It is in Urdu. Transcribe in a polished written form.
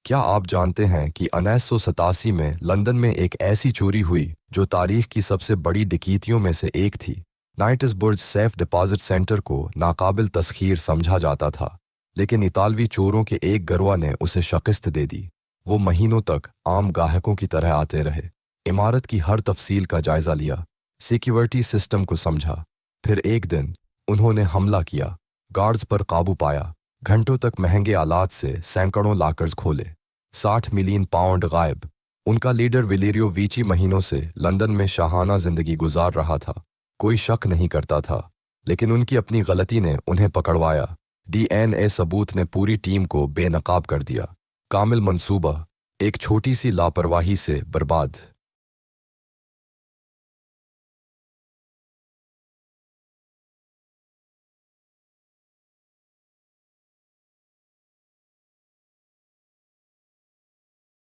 کیا آپ جانتے ہیں کہ 1987 میں لندن میں ایک ایسی چوری ہوئی جو تاریخ کی سب سے بڑی ڈکیتیوں میں سے ایک تھی؟ نائٹس برج سیف ڈپازٹ سینٹر کو ناقابل تسخیر سمجھا جاتا تھا، لیکن اطالوی چوروں کے ایک گروہ نے اسے شکست دے دی۔ وہ مہینوں تک عام گاہکوں کی طرح آتے رہے، عمارت کی ہر تفصیل کا جائزہ لیا، سیکیورٹی سسٹم کو سمجھا۔ پھر ایک دن انہوں نے حملہ کیا، گارڈز پر قابو پایا، گھنٹوں تک مہنگے آلات سے سینکڑوں لاکرز کھولے۔ 60 ملین پاؤنڈ غائب۔ ان کا لیڈر ولیریو ویچی مہینوں سے لندن میں شاہانہ زندگی گزار رہا تھا، کوئی شک نہیں کرتا تھا، لیکن ان کی اپنی غلطی نے انہیں پکڑوایا۔ DNA ثبوت نے پوری ٹیم کو بے نقاب کر دیا۔ کامل منصوبہ ایک چھوٹی سی لاپرواہی سے برباد۔